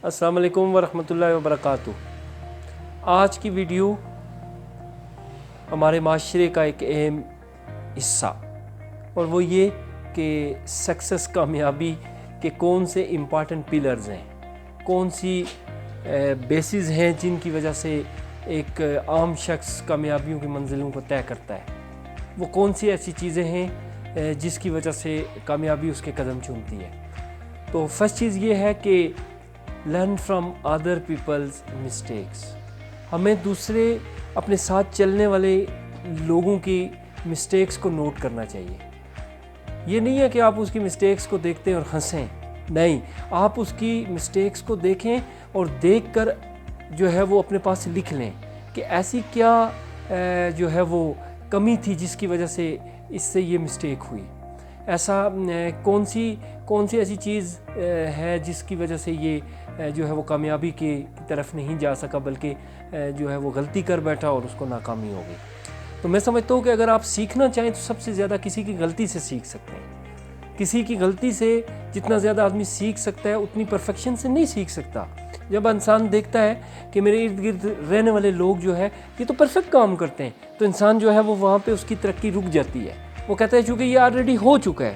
السلام علیکم ورحمۃ اللہ وبرکاتہ۔ آج کی ویڈیو ہمارے معاشرے کا ایک اہم حصہ، اور وہ یہ کہ سکسیس کامیابی کے کون سے امپارٹنٹ پلرز ہیں، کون سی بیسز ہیں جن کی وجہ سے ایک عام شخص کامیابیوں کی منزلوں کو طے کرتا ہے، وہ کون سی ایسی چیزیں ہیں جس کی وجہ سے کامیابی اس کے قدم چومتی ہے۔ تو فرسٹ چیز یہ ہے کہ learn from other peoples mistakes. ہمیں دوسرے اپنے ساتھ چلنے والے لوگوں کی مسٹیکس کو نوٹ کرنا چاہیے۔ یہ نہیں ہے کہ آپ اس کی مسٹیکس کو دیکھتے ہیں اور ہنسیں، نہیں، آپ اس کی مسٹیکس کو دیکھیں اور دیکھ کر جو ہے وہ اپنے پاس لکھ لیں کہ ایسی کیا جو ہے وہ کمی تھی جس کی وجہ سے اس سے یہ مسٹیک ہوئی، ایسا کون سی ایسی چیز ہے جس کی وجہ سے یہ جو ہے وہ کامیابی کی طرف نہیں جا سکا، بلکہ جو ہے وہ غلطی کر بیٹھا اور اس کو ناکامی ہو گئی۔ تو میں سمجھتا ہوں کہ اگر آپ سیکھنا چاہیں تو سب سے زیادہ کسی کی غلطی سے سیکھ سکتے ہیں۔ کسی کی غلطی سے جتنا زیادہ آدمی سیکھ سکتا ہے اتنی پرفیکشن سے نہیں سیکھ سکتا۔ جب انسان دیکھتا ہے کہ میرے ارد گرد رہنے والے لوگ جو ہے یہ تو پرفیکٹ کام کرتے ہیں، تو انسان جو ہے وہ وہاں پہ اس کی ترقی رک جاتی ہے۔ وہ کہتا ہے چونکہ یہ آلریڈی ہو چکا ہے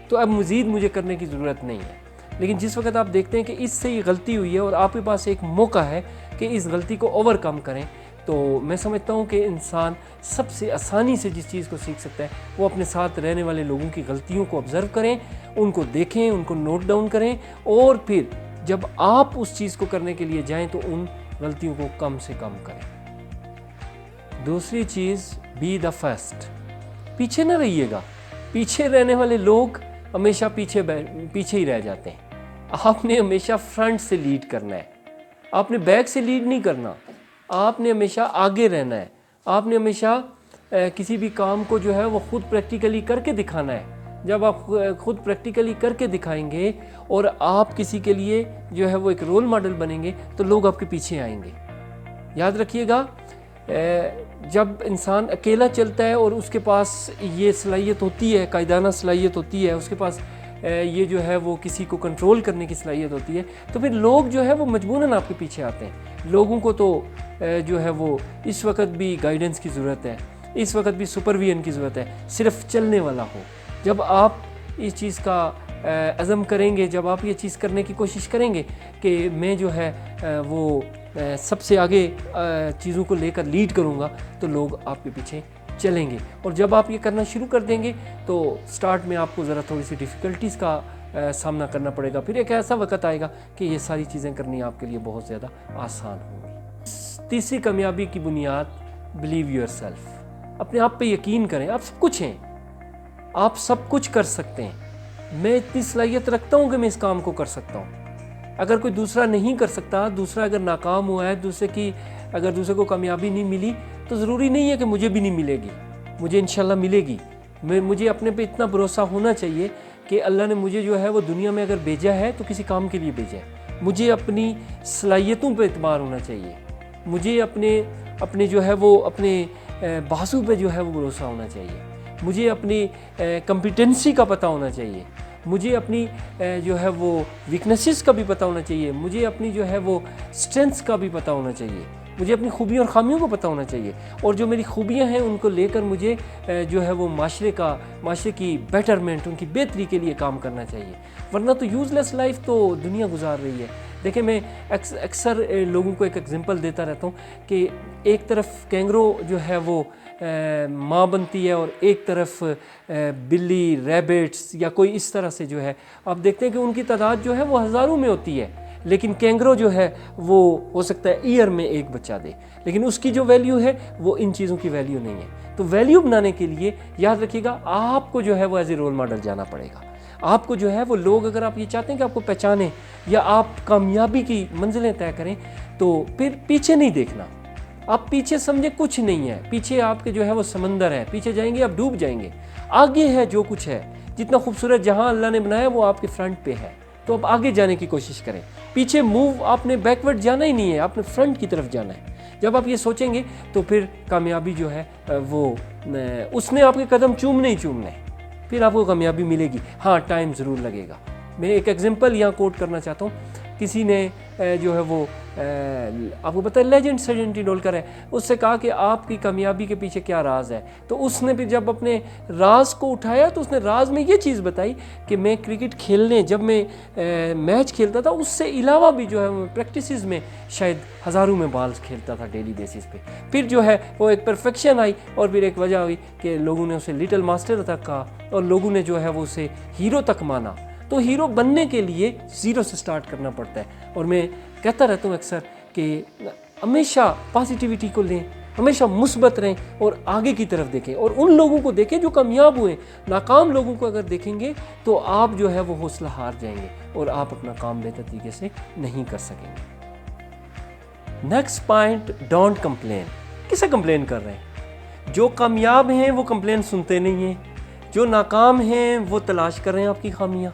تو اب مزید مجھے کرنے کی ضرورت نہیں ہے۔ لیکن جس وقت آپ دیکھتے ہیں کہ اس سے یہ غلطی ہوئی ہے اور آپ کے پاس ایک موقع ہے کہ اس غلطی کو اوور کم کریں، تو میں سمجھتا ہوں کہ انسان سب سے آسانی سے جس چیز کو سیکھ سکتا ہے وہ اپنے ساتھ رہنے والے لوگوں کی غلطیوں کو آبزرو کریں، ان کو دیکھیں، ان کو نوٹ ڈاؤن کریں، اور پھر جب آپ اس چیز کو کرنے کے لیے جائیں تو ان غلطیوں کو کم سے کم کریں۔ دوسری چیز، بی دا فرسٹ۔ پیچھے نہ رہیے گا۔ پیچھے رہنے والے لوگ ہمیشہ پیچھے ہی رہ جاتے ہیں۔ آپ نے ہمیشہ فرنٹ سے لیڈ کرنا ہے، آپ نے بیک سے لیڈ نہیں کرنا، آپ نے ہمیشہ آگے رہنا ہے۔ آپ نے ہمیشہ کسی بھی کام کو جو ہے وہ خود پریکٹیکلی کر کے دکھانا ہے۔ جب آپ خود پریکٹیکلی کر کے دکھائیں گے اور آپ کسی کے لیے جو ہے وہ ایک رول ماڈل بنیں گے تو لوگ آپ کے پیچھے آئیں گے۔ یاد رکھیے گا، جب انسان اکیلا چلتا ہے اور اس کے پاس یہ صلاحیت ہوتی ہے، قائدانہ صلاحیت ہوتی ہے، اس کے پاس یہ جو ہے وہ کسی کو کنٹرول کرنے کی صلاحیت ہوتی ہے، تو پھر لوگ جو ہے وہ مجبوراً آپ کے پیچھے آتے ہیں۔ لوگوں کو تو جو ہے وہ اس وقت بھی گائیڈنس کی ضرورت ہے، اس وقت بھی سپرویژن کی ضرورت ہے، صرف چلنے والا ہو۔ جب آپ اس چیز کا عزم کریں گے، جب آپ یہ چیز کرنے کی کوشش کریں گے کہ میں جو ہے وہ سب سے آگے چیزوں کو لے کر لیڈ کروں گا، تو لوگ آپ کے پیچھے چلیں گے۔ اور جب آپ یہ کرنا شروع کر دیں گے تو سٹارٹ میں آپ کو ذرا تھوڑی سی ڈیفیکلٹیز کا سامنا کرنا پڑے گا، پھر ایک ایسا وقت آئے گا کہ یہ ساری چیزیں کرنی آپ کے لیے بہت زیادہ آسان ہوں گی۔ تیسری کامیابی کی بنیاد، بلیو یور سیلف۔ اپنے آپ پہ یقین کریں، آپ سب کچھ ہیں، آپ سب کچھ کر سکتے ہیں۔ میں اتنی صلاحیت رکھتا ہوں کہ میں اس کام کو کر سکتا ہوں۔ اگر کوئی دوسرا نہیں کر سکتا، دوسرا اگر ناکام ہوا ہے، اگر دوسرے کو کامیابی نہیں ملی، تو ضروری نہیں ہے کہ مجھے بھی نہیں ملے گی، مجھے انشاءاللہ ملے گی۔ مجھے اپنے پہ اتنا بھروسہ ہونا چاہیے کہ اللہ نے مجھے جو ہے وہ دنیا میں اگر بھیجا ہے تو کسی کام کے لیے بھیجا ہے۔ مجھے اپنی صلاحیتوں پہ اعتبار ہونا چاہیے، مجھے اپنے جو ہے وہ اپنے بازو پہ جو ہے وہ بھروسہ ہونا چاہیے، مجھے اپنی کمپیٹنسی کا پتہ ہونا چاہیے، مجھے اپنی جو ہے وہ ویکنیسز کا بھی پتہ ہونا چاہیے، مجھے اپنی جو ہے وہ اسٹرینتھس کا بھی پتہ ہونا چاہیے، مجھے اپنی خوبیوں اور خامیوں کو پتہ ہونا چاہیے، اور جو میری خوبیاں ہیں ان کو لے کر مجھے جو ہے وہ معاشرے کی بیٹرمنٹ، ان کی بہتری کے لیے کام کرنا چاہیے۔ ورنہ تو یوز لیس لائف تو دنیا گزار رہی ہے۔ دیکھیں، میں اکثر لوگوں کو ایک ایگزامپل دیتا رہتا ہوں کہ ایک طرف کینگرو جو ہے وہ ماں بنتی ہے اور ایک طرف بلی، ریبٹس یا کوئی اس طرح سے جو ہے آپ دیکھتے ہیں کہ ان کی تعداد جو ہے وہ ہزاروں میں ہوتی ہے، لیکن کینگرو جو ہے وہ ہو سکتا ہے ایئر میں ایک بچہ دے، لیکن اس کی جو ویلیو ہے وہ ان چیزوں کی ویلیو نہیں ہے۔ تو ویلیو بنانے کے لیے یاد رکھیے گا، آپ کو جو ہے وہ ایز اے رول ماڈل جانا پڑے گا۔ آپ کو جو ہے وہ لوگ، اگر آپ یہ چاہتے ہیں کہ آپ کو پہچانیں یا آپ کامیابی کی منزلیں طے کریں، تو پھر پیچھے نہیں دیکھنا۔ آپ پیچھے سمجھے کچھ نہیں ہے، پیچھے آپ کے جو ہے وہ سمندر ہے، پیچھے جائیں گے آپ ڈوب جائیں گے۔ آگے ہے جو کچھ ہے، جتنا خوبصورت جہاں اللہ نے بنایا وہ آپ کے فرنٹ پہ ہے، تو آپ آگے جانے کی کوشش کریں۔ پیچھے موو، آپ نے بیکورڈ جانا ہی نہیں ہے، آپ نے فرنٹ کی طرف جانا ہے۔ جب آپ یہ سوچیں گے تو پھر کامیابی جو ہے وہ اس نے آپ کے قدم چومنے ہی چومنے، پھر آپ کو کامیابی ملے گی۔ ہاں، ٹائم ضرور لگے گا۔ میں ایک ایگزامپل یہاں کوٹ کرنا چاہتا ہوں۔ کسی نے جو ہے وہ آپ کو پتہ ہے لیجنڈ سرجن ٹنڈولکر ہے، اس سے کہا کہ آپ کی کامیابی کے پیچھے کیا راز ہے، تو اس نے پھر جب اپنے راز کو اٹھایا تو اس نے راز میں یہ چیز بتائی کہ میں کرکٹ کھیلنے جب میں میچ کھیلتا تھا اس سے علاوہ بھی جو ہے پریکٹسز میں شاید ہزاروں میں بالز کھیلتا تھا ڈیلی بیسس پہ، پھر جو ہے وہ ایک پرفیکشن آئی اور پھر ایک وجہ ہوئی کہ لوگوں نے اسے لٹل ماسٹر تک کہا اور لوگوں نے جو ہے وہ اسے ہیرو تک مانا۔ تو ہیرو بننے کے لیے زیرو سے سٹارٹ کرنا پڑتا ہے، اور میں کہتا رہتا ہوں اکثر کہ ہمیشہ پازیٹیوٹی کو لیں، ہمیشہ مثبت رہیں اور آگے کی طرف دیکھیں، اور ان لوگوں کو دیکھیں جو کامیاب ہوئے۔ ناکام لوگوں کو اگر دیکھیں گے تو آپ جو ہے وہ حوصلہ ہار جائیں گے اور آپ اپنا کام بہتر طریقے سے نہیں کر سکیں گے۔ Next point, don't complain. کسے کمپلین کر رہے ہیں؟ جو کامیاب ہیں وہ کمپلین سنتے نہیں ہیں، جو ناکام ہیں وہ تلاش کر رہے ہیں آپ کی خامیاں۔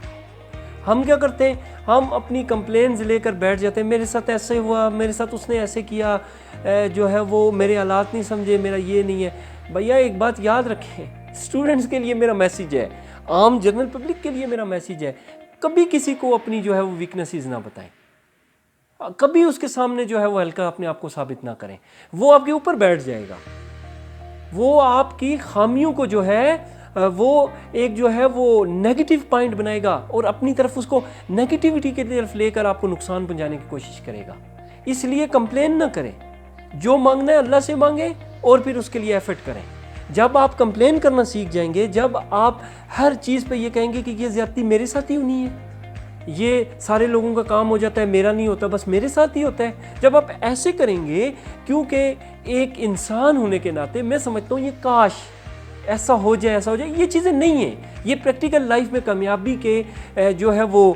ہم کیا کرتے ہیں؟ ہم اپنی کمپلینز لے کر بیٹھ جاتے ہیں، میرے ساتھ ایسے ہوا، میرے ساتھ اس نے ایسے کیا، جو ہے وہ میرے حالات نہیں سمجھے، میرا یہ نہیں ہے۔ بھیا ایک بات یاد رکھیں، اسٹوڈنٹس کے لیے میرا میسیج ہے، عام جنرل پبلک کے لیے میرا میسیج ہے، کبھی کسی کو اپنی جو ہے وہ ویکنیسز نہ بتائیں، کبھی اس کے سامنے جو ہے وہ ہلکا اپنے آپ کو ثابت نہ کریں، وہ آپ کے اوپر بیٹھ جائے گا، وہ آپ کی خامیوں کو جو ہے وہ ایک جو ہے وہ نیگیٹو پوائنٹ بنائے گا اور اپنی طرف اس کو نیگیٹیوٹی کی طرف لے کر آپ کو نقصان پہنچانے کی کوشش کرے گا۔ اس لیے کمپلین نہ کریں، جو مانگنا ہے اللہ سے مانگیں اور پھر اس کے لیے ایفرٹ کریں۔ جب آپ کمپلین کرنا سیکھ جائیں گے، جب آپ ہر چیز پہ یہ کہیں گے کہ یہ زیادتی میرے ساتھ ہی ہونی ہے، یہ سارے لوگوں کا کام ہو جاتا ہے، میرا نہیں ہوتا، بس میرے ساتھ ہی ہوتا ہے، جب آپ ایسے کریں گے، کیونکہ ایک انسان ہونے کے ناطے میں سمجھتا ہوں یہ کاش ایسا ہو جائے، ایسا ہو جائے، یہ چیزیں نہیں ہیں، یہ پریکٹیکل لائف میں کامیابی کے جو ہے وہ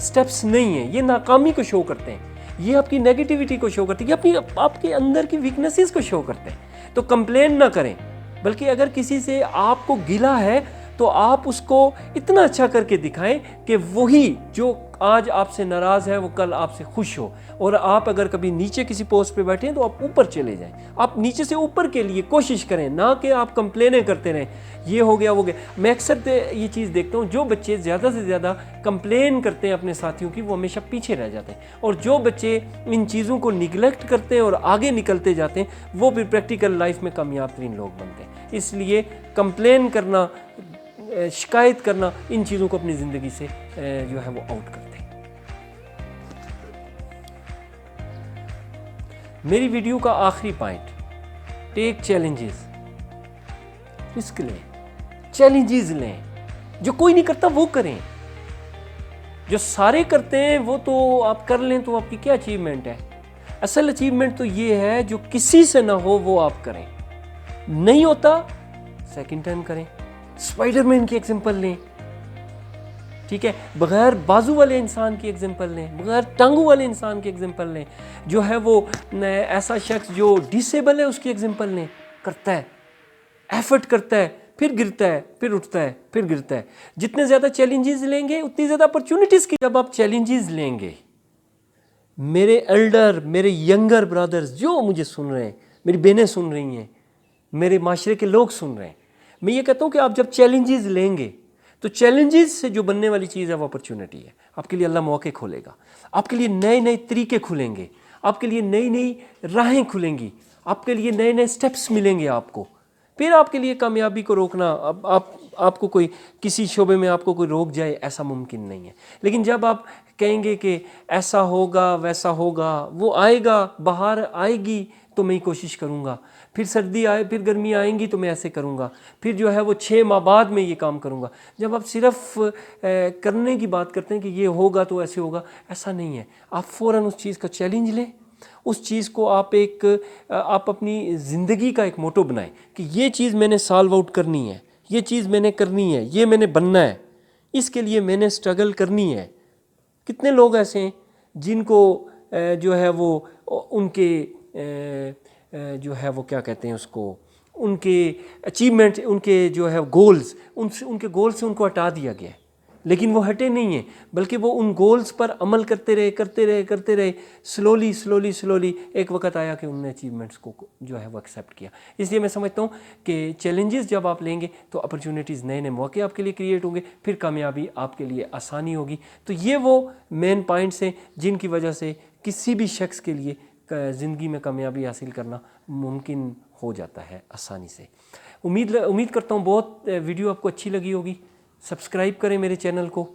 سٹیپس نہیں ہیں، یہ ناکامی کو شو کرتے ہیں، یہ آپ کی نیگیٹیوٹی کو شو کرتے ہیں، یہ اپنی آپ کے اندر کی ویکنیسز کو شو کرتے ہیں۔ تو کمپلین نہ کریں، بلکہ اگر کسی سے آپ کو گلہ ہے تو آپ اس کو اتنا اچھا کر کے دکھائیں کہ وہی جو آج آپ سے ناراض ہے وہ کل آپ سے خوش ہو، اور آپ اگر کبھی نیچے کسی پوسٹ پہ بیٹھیں تو آپ اوپر چلے جائیں، آپ نیچے سے اوپر کے لیے کوشش کریں، نہ کہ آپ کمپلینیں کرتے رہیں یہ ہو گیا وہ گیا۔ میں اکثر یہ چیز دیکھتا ہوں، جو بچے زیادہ سے زیادہ کمپلین کرتے ہیں اپنے ساتھیوں کی، وہ ہمیشہ پیچھے رہ جاتے ہیں، اور جو بچے ان چیزوں کو نگلیکٹ کرتے ہیں اور آگے نکلتے جاتے ہیں، وہ پھر پریکٹیکل لائف میں کامیاب ترین لوگ بنتے ہیں۔ اس لیے کمپلین کرنا، شکایت کرنا، ان چیزوں کو اپنی زندگی سے جو ہے وہ آؤٹ کرتے ہیں۔ میری ویڈیو کا آخری پوائنٹ، ٹیک چیلنجز، رسک لیں، چیلنجز لیں، جو کوئی نہیں کرتا وہ کریں، جو سارے کرتے ہیں وہ تو آپ کر لیں تو آپ کی کیا اچیومنٹ ہے؟ اصل اچیومنٹ تو یہ ہے جو کسی سے نہ ہو وہ آپ کریں، نہیں ہوتا سیکنڈ ٹائم کریں۔ اسپائڈر مین کی ایگزامپل لیں، ٹھیک ہے، بغیر بازو والے انسان کی ایگزامپل لیں، بغیر ٹانگوں والے انسان کی ایگزامپل لیں، جو ہے وہ ایسا شخص جو ڈسیبل ہے اس کی ایگزامپل لیں، کرتا ہے، ایفرٹ کرتا ہے، پھر گرتا ہے، پھر اٹھتا ہے، پھر گرتا ہے۔ جتنے زیادہ چیلنجز لیں گے اتنی زیادہ اپرچونٹیز کی۔ جب آپ چیلنجز لیں گے، میرے ایلڈر، میرے ینگر برادرز جو مجھے سن رہے ہیں، میری بہنیں سن رہی ہیں، میرے معاشرے کے لوگ سن رہے ہیں، میں یہ کہتا ہوں کہ آپ جب چیلنجز لیں گے تو چیلنجز سے جو بننے والی چیز ہے وہ اپرچونٹی ہے۔ آپ کے لیے اللہ موقع کھولے گا، آپ کے لیے نئے نئے طریقے کھلیں گے، آپ کے لیے نئی نئی راہیں کھلیں گی، آپ کے لیے نئے نئے سٹیپس ملیں گے آپ کو۔ پھر آپ کے لیے کامیابی کو روکنا، آپ کو کوئی کسی شعبے میں آپ کو کوئی روک جائے، ایسا ممکن نہیں ہے۔ لیکن جب آپ کہیں گے کہ ایسا ہوگا ویسا ہوگا، وہ آئے گا، بہار آئے گی تو میں کوشش کروں گا، پھر سردی آئے، پھر گرمی آئیں گی تو میں ایسے کروں گا، پھر جو ہے وہ 6 ماہ بعد میں یہ کام کروں گا۔ جب آپ صرف کرنے کی بات کرتے ہیں کہ یہ ہوگا تو ایسے ہوگا، ایسا نہیں ہے۔ آپ فوراً اس چیز کا چیلنج لیں، اس چیز کو آپ اپنی زندگی کا ایک موٹو بنائیں کہ یہ چیز میں نے سالو آؤٹ کرنی ہے، یہ چیز میں نے کرنی ہے، یہ میں نے بننا ہے، اس کے لیے میں نے سٹرگل کرنی ہے۔ کتنے لوگ ایسے ہیں جن کو جو ہے وہ ان کے جو ہے وہ کیا کہتے ہیں اس کو، ان کے اچیومنٹ، ان کے جو ہے گولز، ان کے گول سے ان کو ہٹا دیا گیا ہے، لیکن وہ ہٹے نہیں ہیں، بلکہ وہ ان گولز پر عمل کرتے رہے، سلولی ایک وقت آیا کہ انہوں نے اچیومنٹس کو جو ہے وہ ایکسیپٹ کیا۔ اس لیے میں سمجھتا ہوں کہ چیلنجز جب آپ لیں گے تو اپرچونٹیز، نئے نئے موقع آپ کے لیے کریٹ ہوں گے، پھر کامیابی آپ کے لیے آسانی ہوگی۔ تو یہ وہ مین پوائنٹس ہیں جن کی وجہ سے کسی بھی شخص کے لیے زندگی میں کامیابی حاصل کرنا ممکن ہو جاتا ہے آسانی سے۔ امید کرتا ہوں بہت ویڈیو آپ کو اچھی لگی ہوگی۔ سبسکرائب کریں میرے چینل کو،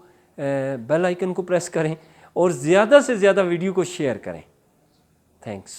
بیل آئیکن کو پریس کریں اور زیادہ سے زیادہ ویڈیو کو شیئر کریں۔ تھینکس۔